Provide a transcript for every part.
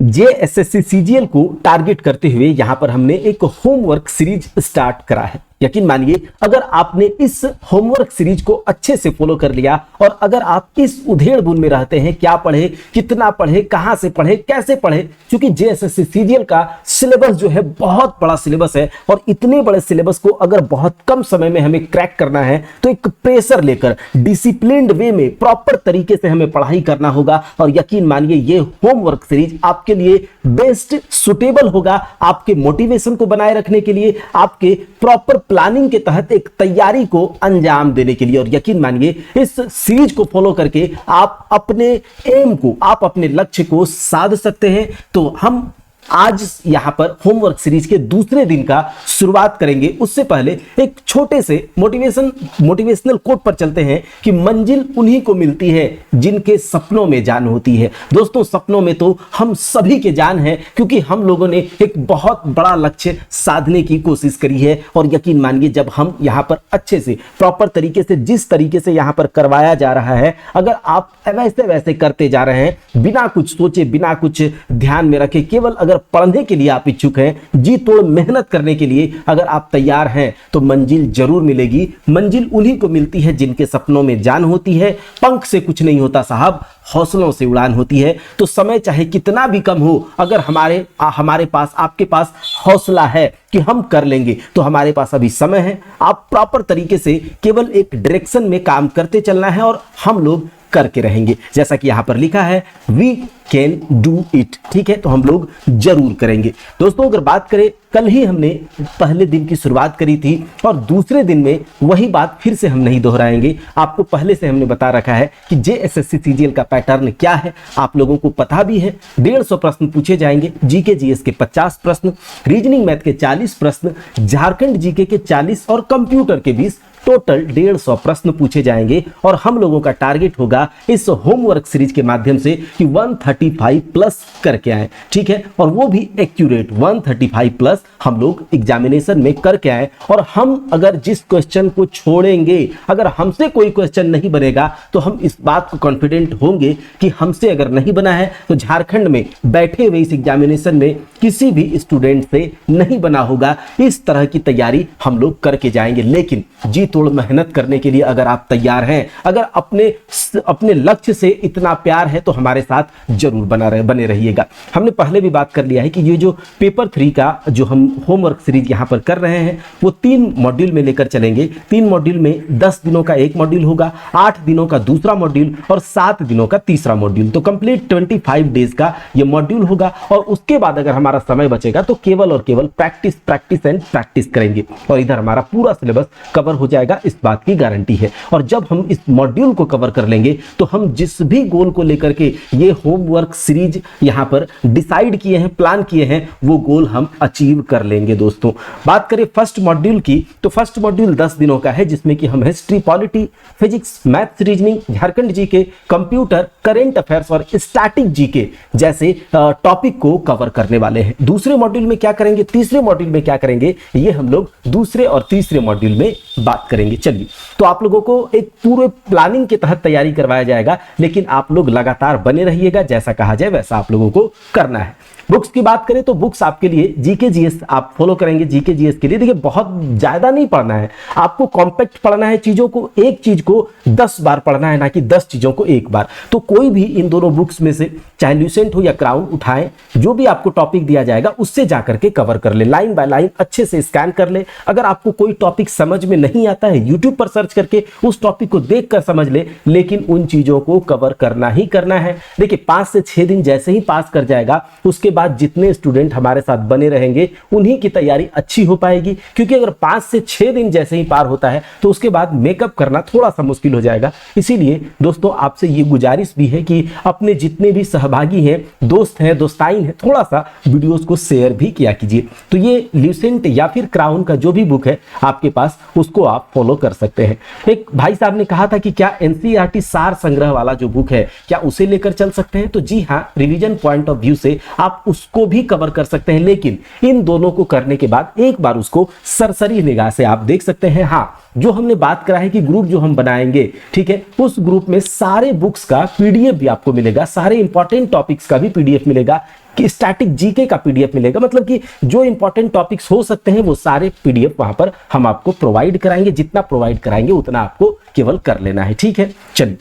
JSSC CGL को target करते हुए यहां पर हमने एक होमवर्क सीरीज स्टार्ट करा है। यकीन मानिए अगर आपने इस होमवर्क सीरीज को अच्छे से फॉलो कर लिया और अगर आप इस उधेड़-बुन में रहते हैं, क्या पढ़े, कितना पढ़े, कहां से पढ़े, कैसे पढ़े, क्योंकि जेएसएससी सीजीएल का सिलेबस जो है बहुत बड़ा सिलेबस है और इतने बड़े सिलेबस को अगर बहुत कम समय में हमें क्रैक करना है तो एक प्रेशर लेकर डिसिप्लिन्ड वे में प्रॉपर तरीके से हमें पढ़ाई करना होगा। और यकीन मानिए ये होमवर्क सीरीज आपके लिए बेस्ट सुटेबल होगा, आपके मोटिवेशन को बनाए रखने के लिए, आपके प्रॉपर प्लानिंग के तहत एक तैयारी को अंजाम देने के लिए। और यकीन मानिए इस सीरीज को फॉलो करके आप अपने एम को, आप अपने लक्ष्य को साध सकते हैं। तो हम आज यहां पर होमवर्क सीरीज के दूसरे दिन का शुरुआत करेंगे। उससे पहले एक छोटे से मोटिवेशनल कोट पर चलते हैं कि मंजिल उन्हीं को मिलती है जिनके सपनों में जान होती है। दोस्तों, सपनों में तो हम सभी के जान है, क्योंकि हम लोगों ने एक बहुत बड़ा लक्ष्य साधने की कोशिश करी है। और यकीन मानिए जब हम यहां पर अच्छे से प्रॉपर तरीके से, जिस तरीके से यहां पर करवाया जा रहा है, अगर आप वैसे वैसे करते जा रहे हैं, बिना कुछ सोचे, बिना कुछ ध्यान में रखे, केवल अगर पढ़ने के लिए आप इच्छुक हैं, जी तोड़ मेहनत करने के लिए अगर आप तैयार हैं, तो मंजिल जरूर मिलेगी। मंजिल उन्हीं को मिलती है जिनके सपनों में जान होती है। पंख से कुछ नहीं होता साहब, हौसलों से उड़ान होती है। तो समय चाहे कितना भी कम हो, अगर हमारे पास, आपके पास हौसला है कि हम कर लेंगे, तो हमारे पास अभी समय है। आप प्रॉपर तरीके से केवल एक डायरेक्शन में काम करते चलना है और हम लोग करके रहेंगे। जैसा कि यहां पर लिखा है, वी कैन डू इट। ठीक है, तो हम लोग जरूर करेंगे। दोस्तों, अगर बात करें, कल ही हमने पहले दिन की शुरुआत करी थी और दूसरे दिन में वही बात फिर से हम नहीं दोहराएंगे। आपको पहले से हमने बता रखा है कि जेएसएससी सीजीएल का पैटर्न क्या है, आप लोगों को पता भी है। 150 प्रश्न पूछे जाएंगे, जीके जीएस के 50 प्रश्न, रीजनिंग मैथ के 40 प्रश्न, झारखंड जीके के 40 और कंप्यूटर के 20, टोटल 150 प्रश्न पूछे जाएंगे। और हम लोगों का टारगेट होगा इस होमवर्क सीरीज के माध्यम से कि 135 प्लस करके आए। ठीक है, और वो भी एक्यूरेट 135 प्लस हम लोग एग्जामिनेशन में करके आए। और हम अगर जिस क्वेश्चन को छोड़ेंगे, अगर हमसे कोई क्वेश्चन नहीं बनेगा, तो हम इस बात को कॉन्फिडेंट होंगे कि हमसे अगर नहीं बना है तो झारखंड में बैठे हुए इस एग्जामिनेशन में किसी भी स्टूडेंट से नहीं बना होगा। इस तरह की तैयारी हम लोग करके जाएंगे। लेकिन जी तोड़ मेहनत करने के लिए अगर आप तैयार हैं, अगर अपने लक्ष्य से इतना प्यार है, तो हमारे साथ जरूर बने रहिएगा। हमने पहले भी बात कर लिया है कि ये जो पेपर 3 का जो हम होमवर्क सीरीज यहां पर कर रहे हैं, वो 3 मॉड्यूल में लेकर चलेंगे। 3 मॉड्यूल में 10 दिनों का एक मॉड्यूल होगा, 8 दिनों का दूसरा मॉड्यूल और 7 दिनों का तीसरा मॉड्यूल। तो कंप्लीट 25 डेज का ये मॉड्यूल होगा। और उसके बाद अगर हमारा समय बचेगा तो केवल और केवल प्रैक्टिस एंड प्रैक्टिस करेंगे और इधर हमारा पूरा सिलेबस कवर हो जाएगा, इस बात की गारंटी है। और जब हम इस मॉड्यूल को कवर कर लेंगे तो हम जिस भी गोल को लेकर के ये होमवर्क सीरीज यहां पर डिसाइड किए हैं, प्लान किए हैं, वो गोल हम अचीव कर लेंगे। दोस्तों, बात करें फर्स्ट मॉड्यूल की, तो फर्स्ट मॉड्यूल 10 दिनों का है, जिसमें कि हम history, polity, physics, maths, reasoning, Jharkhand GK, computer, current affairs और स्टैटिक जीके जैसे टॉपिक को कवर करने वाले हैं। दूसरे मॉड्यूल में क्या करेंगे, तीसरे मॉड्यूल में क्या करेंगे, ये हम लोग दूसरे और तीसरे मॉड्यूल में बात करेंगे। चलिए, तो आप लोगों को एक पूरे प्लानिंग के तहत तैयारी करवाया जाएगा, लेकिन आप लोग लगातार बने रहिएगा। जैसा कहा जाए वैसा आप लोगों को करना है। बुक्स की बात करें तो बुक्स आपके लिए जीके जीएस आप फॉलो करेंगे। जीके जीएस के लिए देखिए बहुत ज्यादा नहीं पढ़ना है, आपको कॉम्पैक्ट पढ़ना है। चीजों को, एक चीज को 10 बार पढ़ना है, ना कि 10 चीजों को एक बार। तो कोई भी इन दोनों बुक्स में से, चाहे ल्यूसेंट हो या क्राउन, उठाएं, जो भी आपको टॉपिक दिया जाएगा उससे जाकर के कवर कर ले, लाइन बाय लाइन अच्छे से स्कैन कर ले। अगर आपको कोई टॉपिक समझ में नहीं आता है, यूट्यूब पर सर्च करके उस टॉपिक को देखकर समझ ले, लेकिन उन चीजों को कवर करना ही करना है। देखिए 5 से 6 दिन जैसे ही पास कर जाएगा, उसके बाद जितने स्टूडेंट हमारे साथ बने रहेंगे उन्हीं की तैयारी अच्छी हो पाएगी। क्योंकि अगर 5 से 6 दिन जैसे ही पार होता है तो उसके बाद मेकअप करना थोड़ा सा मुश्किल हो जाएगा। इसीलिए दोस्तों, आपसे ये गुजारिश भी है कि अपने जितने भी सहभागी हैं, दोस्त हैं, दोस्ताइन हैं, थोड़ा सा वीडियोस को शेयर भी किया कीजिए। तो ये ल्यूसेंट या फिर क्राउन का जो भी बुक है आपके पास, उसको आप फॉलो कर सकते हैं। एक भाई साहब ने कहा था कि क्या एनसीईआरटी सार संग्रह वाला जो बुक है, क्या उसे लेकर चल सकते हैं? तो जी हाँ, रिवीजन पॉइंट ऑफ व्यू से आप उसको भी कवर कर सकते हैं। लेकिन इन दोनों को करने के बाद एक बार उसको सरसरी निगाह से आप देख सकते हैं। हाँ, जो हमने बात करा है कि ग्रुप जो हम बनाएंगे, ठीक है, उस ग्रुप में सारे बुक्स का पीडीएफ भी आपको मिलेगा, सारे इंपॉर्टेंट टॉपिक्स का भी पीडीएफ मिलेगा, कि स्टैटिक जीके का पीडीएफ मिलेगा। मतलब कि जो इंपॉर्टेंट टॉपिक्स हो सकते हैं वो सारे पीडीएफ वहां पर हम आपको प्रोवाइड कराएंगे। जितना प्रोवाइड कराएंगे उतना आपको केवल कर लेना है, ठीक है। चलिए,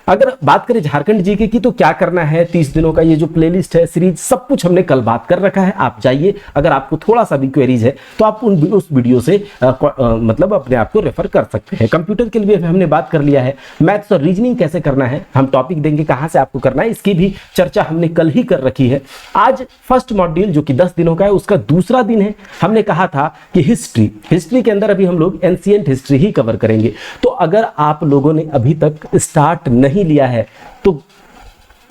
अगर बात करें झारखंड जीके की तो क्या करना है, 30 दिनों का ये जो प्लेलिस्ट है, सीरीज, सब कुछ हमने कल बात कर रखा है। आप जाइए, अगर आपको थोड़ा सा भी क्वेरीज है तो आप उस वीडियो से मतलब अपने आप को रेफर कर सकते हैं। कंप्यूटर के लिए हमने बात कर लिया है। मैथ्स और रीजनिंग कैसे करना है, हम टॉपिक देंगे, कहां से आपको करना है, इसकी भी चर्चा हमने कल ही कर रखी है। आज फर्स्ट मॉड्यूल जो कि 10 दिनों का है, उसका दूसरा दिन है। हमने कहा था कि हिस्ट्री के अंदर अभी हम लोग एंशिएंट हिस्ट्री ही कवर करेंगे। तो अगर आप लोगों ने अभी तक स्टार्ट नहीं लिया है तो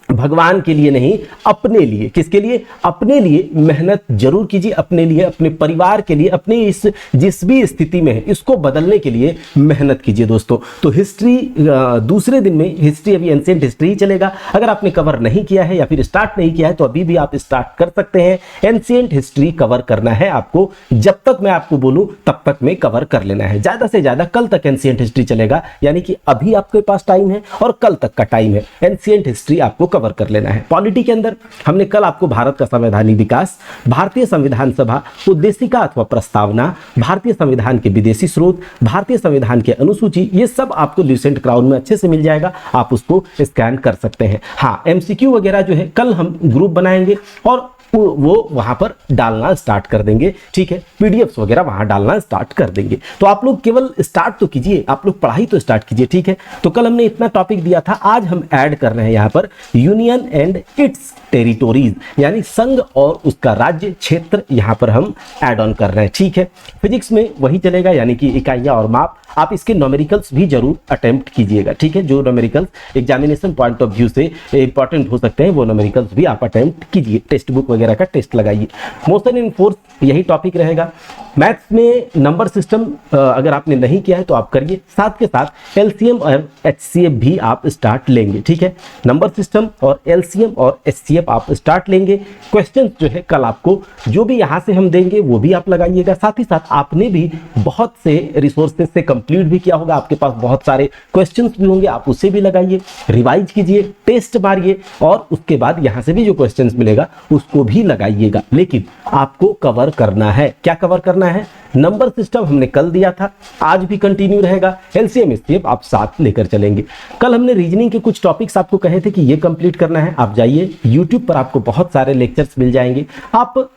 भगवान के लिए नहीं, अपने लिए, किसके लिए, अपने लिए मेहनत जरूर कीजिए, अपने लिए, अपने परिवार के लिए, अपने इस जिस भी स्थिति में है इसको बदलने के लिए मेहनत कीजिए दोस्तों। तो हिस्ट्री दूसरे दिन में, हिस्ट्री अभी एंशिएंट हिस्ट्री ही चलेगा। अगर आपने कवर नहीं किया है या फिर स्टार्ट नहीं किया है तो अभी भी आप स्टार्ट कर सकते हैं। एंशिएंट हिस्ट्री कवर करना है आपको, जब तक मैं आपको बोलूं तब तक में कवर कर लेना है। ज्यादा से ज्यादा कल तक एंशिएंट हिस्ट्री चलेगा, यानी कि अभी आपके पास टाइम है और कल तक का टाइम है, एंशिएंट हिस्ट्री आपको कवर कर लेना है। पॉलिटी के अंदर हमने कल आपको भारत का संवैधानिक विकास, भारतीय संविधान सभा, उद्देशिका अथवा प्रस्तावना, भारतीय संविधान के विदेशी स्रोत, भारतीय संविधान के अनुसूची, ये सब आपको ल्यूसेंट क्राउन में अच्छे से मिल जाएगा, आप उसको स्कैन कर सकते हैं। हाँ, एमसीक्यू वगैरह जो है कल हम ग्रुप बनाएंगे और वो वहां पर डालना स्टार्ट कर देंगे, ठीक है, पीडीएफ्स वगैरह वहां डालना स्टार्ट कर देंगे। तो आप लोग केवल स्टार्ट तो कीजिए, आप लोग पढ़ाई तो स्टार्ट कीजिए, ठीक है। तो कल हमने इतना टॉपिक दिया था, आज हम ऐड कर रहे हैं यहाँ पर यूनियन एंड इट्स टेरिटोरीज, यानी संघ और उसका राज्य क्षेत्र, यहां पर हम ऐड ऑन कर रहे हैं, ठीक है। फिजिक्स में वही चलेगा, यानी कि इकाइयां और माप। आप इसके न्यूमेरिकल्स भी जरूर अटेम्प्ट कीजिएगा, ठीक है। जो numericals examination point of view से इंपॉर्टेंट हो सकते हैं वो न्यूमेरिकल्स भी आप अटेम्प्ट कीजिए, टेक्स्ट बुक वगैरह का टेस्ट लगाइए। मोशन एंड फोर्स यही टॉपिक रहेगा। मैथ्स में नंबर सिस्टम अगर आपने नहीं किया है तो आप करिए, साथ के साथ एलसीएम और एचसीएफ भी आप स्टार्ट लेंगे, ठीक है। नंबर सिस्टम और एलसीएम और एचसीएफ आप स्टार्ट लेंगे। क्वेश्चन जो है कल आपको जो भी यहां से हम देंगे वो भी आप लगाइएगा। साथ ही साथ आपने भी बहुत से रिसोर्सेज से कंप्लीट भी किया होगा, आपके पास बहुत सारे क्वेश्चंस भी होंगे, आप उसे भी लगाइए, रिवाइज कीजिए, टेस्ट मारिए और उसके बाद यहां से भी जो क्वेश्चंस मिलेगा उसको भी लगाइएगा। लेकिन आपको कवर करना है, क्या कवर करना है, नंबर सिस्टम हमने कल दिया था, आज भी कंटिन्यू रहेगा। एलसीएम एचसीएफ आप साथ लेकर चलेंगे। कल हमने रीजनिंग के कुछ टॉपिक्स आपको कहे थे कि ये कंप्लीट करना है, आप जाइए यूट्यूब पर, आपको बहुत सारे लेक्चर्स मिल जाएंगे। आप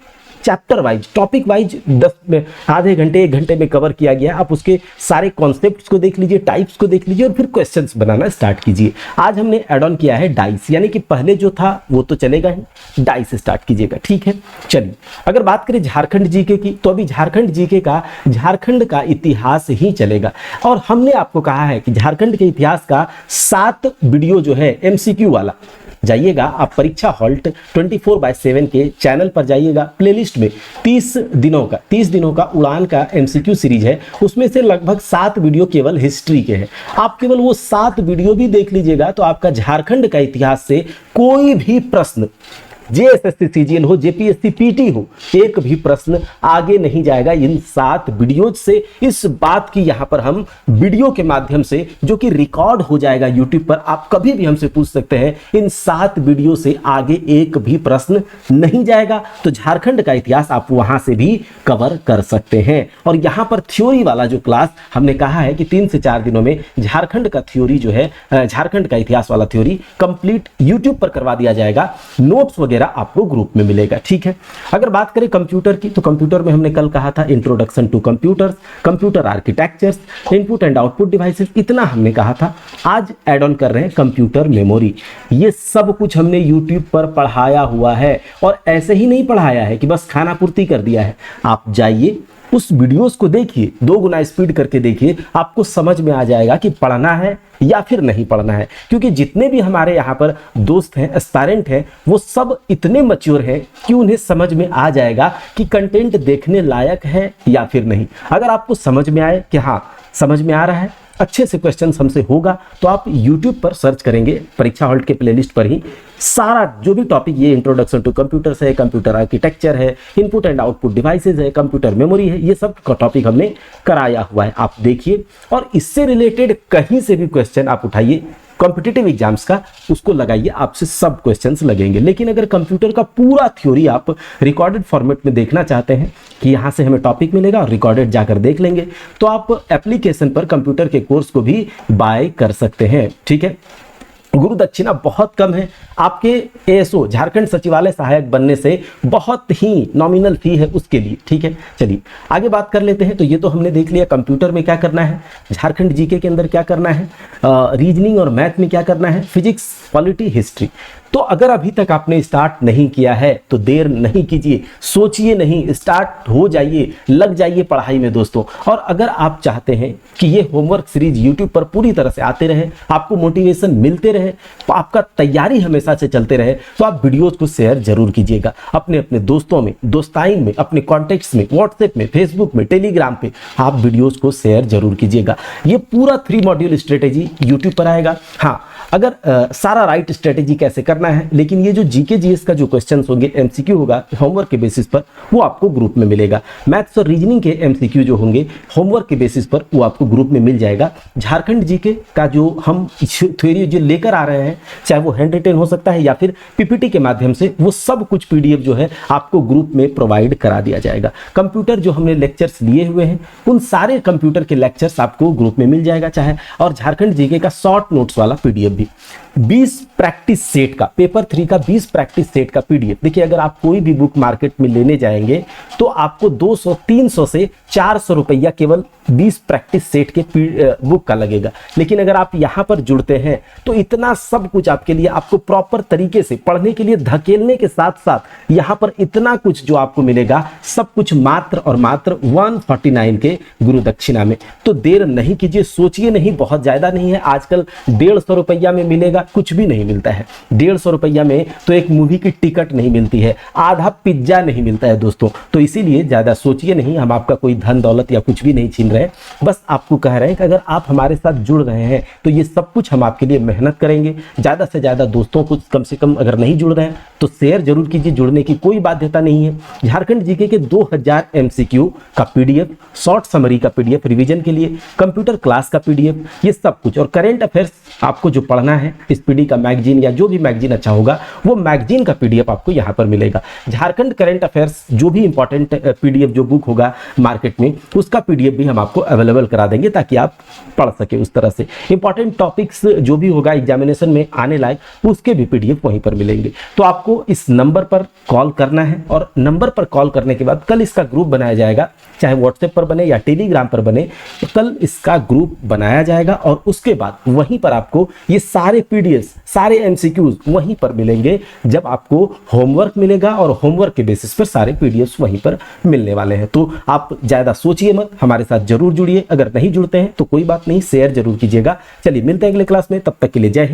चैप्टर वाइज, टॉपिक वाइज 10 में, आधे घंटे 1 घंटे में कवर किया गया, आप उसके सारे कॉन्सेप्ट्स को देख लीजिए, टाइप्स को देख लीजिए और फिर क्वेश्चंस बनाना स्टार्ट कीजिए। आज हमने ऐड ऑन किया है डाइस, यानी कि पहले जो था वो तो चलेगा ही, डाइस स्टार्ट कीजिएगा, ठीक है। चलिए, अगर बात करें झारखंड जीके की तो अभी झारखंड जीके का, झारखंड का इतिहास ही चलेगा और हमने आपको कहा है कि झारखंड के इतिहास का 7 वीडियो जो है एमसीक्यू वाला, जाइएगा आप परीक्षा हॉल्ट 24/7 के चैनल पर जाइएगा, प्लेलिस्ट में 30 दिनों का उड़ान का एमसीक्यू सीरीज है, उसमें से लगभग 7 वीडियो केवल हिस्ट्री के हैं। आप केवल वो 7 वीडियो भी देख लीजिएगा तो आपका झारखंड का इतिहास से कोई भी प्रश्न, जेएसएससी सीजीएल हो, जेपीएससी पीटी हो, एक भी प्रश्न आगे नहीं जाएगा इन 7 वीडियो से। इस बात की यहां पर हम वीडियो के माध्यम से, जो कि रिकॉर्ड हो जाएगा यूट्यूब पर, आप कभी भी हमसे पूछ सकते हैं, इन 7 वीडियो से आगे एक भी प्रश्न नहीं जाएगा। तो झारखंड का इतिहास आप वहां से भी कवर कर सकते हैं। और यहां पर थ्योरी वाला जो क्लास हमने कहा है कि 3 से 4 दिनों में झारखंड का थ्योरी जो है, झारखंड का इतिहास वाला थ्योरी कंप्लीट यूट्यूब पर करवा दिया जाएगा, नोट्स वगैरह आपको ग्रुप में मिलेगा, ठीक है। अगर बात करें कंप्यूटर की तो कंप्यूटर में हमने कल कहा था introduction to computers, computer architectures, input and output devices, इतना हमने कहा था। आज ऐड ऑन कर रहे हैं कंप्यूटर मेमोरी। ये सब कुछ हमने यूट्यूब पर पढ़ाया हुआ है और ऐसे ही नहीं पढ़ाया है कि बस खाना पूर्ति कर दिया है। आप जाइए उस वीडियोस को देखिए, 2 गुना स्पीड करके देखिए, आपको समझ में आ जाएगा कि पढ़ना है या फिर नहीं पढ़ना है। क्योंकि जितने भी हमारे यहाँ पर दोस्त हैं, एस्पायरेंट हैं, वो सब इतने मैच्योर हैं कि उन्हें समझ में आ जाएगा कि कंटेंट देखने लायक है या फिर नहीं। अगर आपको समझ में आए कि हाँ समझ में आ रहा है अच्छे से क्वेश्चंस हमसे होगा तो आप YouTube पर सर्च करेंगे परीक्षा हॉल्ट के प्लेलिस्ट पर ही सारा जो भी टॉपिक, ये इंट्रोडक्शन टू कंप्यूटर्स है, कंप्यूटर आर्किटेक्चर है, इनपुट एंड आउटपुट डिवाइसेज है, कंप्यूटर मेमोरी है, ये सब का टॉपिक हमने कराया हुआ है, आप देखिए। और इससे रिलेटेड कहीं से भी क्वेश्चन आप उठाइए कॉम्पिटिटिव एग्जाम्स का, उसको लगाइए, आपसे सब क्वेश्चंस लगेंगे। लेकिन अगर कंप्यूटर का पूरा थ्योरी आप रिकॉर्डेड फॉर्मेट में देखना चाहते हैं कि यहाँ से हमें टॉपिक मिलेगा और रिकॉर्डेड जाकर देख लेंगे, तो आप एप्लीकेशन पर कंप्यूटर के कोर्स को भी बाय कर सकते हैं। ठीक है, गुरु दक्षिणा बहुत कम है, आपके एएसओ झारखंड सचिवालय सहायक बनने से बहुत ही नॉमिनल फी है उसके लिए। ठीक है, चलिए आगे बात कर लेते हैं। तो ये तो हमने देख लिया कंप्यूटर में क्या करना है, झारखंड जीके के अंदर क्या करना है, रीजनिंग और मैथ में क्या करना है, फिजिक्स, पॉलिटी, हिस्ट्री। तो अगर अभी तक आपने स्टार्ट नहीं किया है तो देर नहीं कीजिए, सोचिए नहीं, स्टार्ट हो जाइए, लग जाइए पढ़ाई में दोस्तों। और अगर आप चाहते हैं कि ये होमवर्क सीरीज यूट्यूब पर पूरी तरह से आते रहे, आपको मोटिवेशन मिलते रहे, आपका तैयारी हमेशा से चलते रहे, तो आप वीडियोस को शेयर जरूर कीजिएगा अपने अपने दोस्तों में, दोस्ताइन में, अपने कॉन्टेक्ट्स में, व्हाट्सएप में, फेसबुक में, टेलीग्राम पे आप वीडियोस को शेयर जरूर कीजिएगा। ये पूरा 3 मॉड्यूल स्ट्रेटेजी यूट्यूब पर आएगा। हाँ, अगर सारा राइट स्ट्रेटेजी कैसे करना है, लेकिन ये जो जीके जीएस का जो क्वेश्चंस होंगे, एमसीक्यू होगा होमवर्क के बेसिस पर, वो आपको ग्रुप में मिलेगा। मैथ्स और रीजनिंग के एमसीक्यू जो होंगे होमवर्क के बेसिस पर, वो आपको ग्रुप में मिल जाएगा। झारखंड जीके का जो हम थ्योरी जो लेकर आ रहे हैं, चाहे वो हैंड रिटन हो सकता है या फिर पीपीटी के माध्यम से, वो सब कुछ पीडीएफ जो है आपको ग्रुप में प्रोवाइड करा दिया जाएगा। कंप्यूटर जो हमने लेक्चर्स लिए हुए हैं, उन सारे कंप्यूटर के लेक्चर्स आपको ग्रुप में मिल जाएगा चाहे, और झारखंड जीके का शॉर्ट नोट्स वाला पीडीएफ भी। 20 प्रैक्टिस सेट का, पेपर 3 का 20 प्रैक्टिस सेट का पीडीएफ। देखिए, अगर आप कोई भी बुक मार्केट में लेने जाएंगे तो आपको 200-300 से 400 रुपया केवल 20 प्रैक्टिस सेट के बुक का लगेगा। लेकिन अगर आप यहाँ पर जुड़ते हैं तो इतना सब कुछ आपके लिए, आपको प्रॉपर तरीके से पढ़ने के लिए धकेलने के साथ साथ यहाँ पर इतना कुछ जो आपको मिलेगा, सब कुछ मात्र और मात्र 149 के गुरु दक्षिणा में। तो देर नहीं कीजिए, सोचिए नहीं, बहुत ज्यादा नहीं है। आजकल 150 रुपया में मिलेगा, कुछ भी नहीं मिलता है। 150 रुपया में तो एक मूवी की टिकट नहीं मिलती है, आधा पिज्जा नहीं मिलता है दोस्तों। तो इसीलिए ज्यादा सोचिए नहीं, हम आपका कोई धन दौलत या कुछ भी नहीं छीन रहे, बस आपको कह रहे हैं कि अगर आप हमारे साथ जुड़ रहे हैं तो ये सब कुछ हम आपके लिए मेहनत करेंगे। ज्यादा से ज्यादा दोस्तों को, कम से कम अगर नहीं जुड़ रहे हैं तो शेयर जरूर कीजिए, जुड़ने की कोई बाध्यता नहीं है। झारखंड जीके के 2000 एमसीक्यू का पीडीएफ, शॉर्ट समरी का पीडीएफ रिवीजन के लिए, कंप्यूटर क्लास का पीडीएफ, ये सब कुछ, और करंट अफेयर्स आपको जो पढ़ना है, स्पीडी का मैगजीन या जो भी मैगजीन अच्छा होगा, वो मैगजीन का पीडीएफ आपको यहाँ पर मिलेगा। झारखंड करंट अफेयर्स जो भी इंपॉर्टेंट पीडीएफ जो बुक होगा मार्केट में, उसका पीडीएफ भी हम आपको अवेलेबल करा देंगे ताकि आप पढ़ सके उस तरह से। इंपॉर्टेंट टॉपिक्स जो भी होगा एग्जामिनेशन में आने लायक, उसके भी पीडीएफ वहीं पर मिलेंगे। तो आपको इस नंबर पर कॉल करना है, और नंबर पर कॉल करने के बाद कल इसका ग्रुप बनाया जाएगा, चाहे व्हाट्सएप पर बने या टेलीग्राम पर बने, तो कल इसका ग्रुप बनाया जाएगा और उसके बाद वहीं पर आपको ये सारे पीडीएफ, सारे एमसीक्यूज वहीं पर मिलेंगे जब आपको होमवर्क मिलेगा, और होमवर्क के बेसिस पर सारे पीडीएफ वहीं पर मिलने वाले हैं। तो आप ज्यादा सोचिए मत, हमारे साथ जरूर जुड़िए। अगर नहीं जुड़ते हैं तो कोई बात नहीं, शेयर जरूर कीजिएगा। चलिए मिलते हैं अगले क्लास में, तब तक के लिए जय हिंद।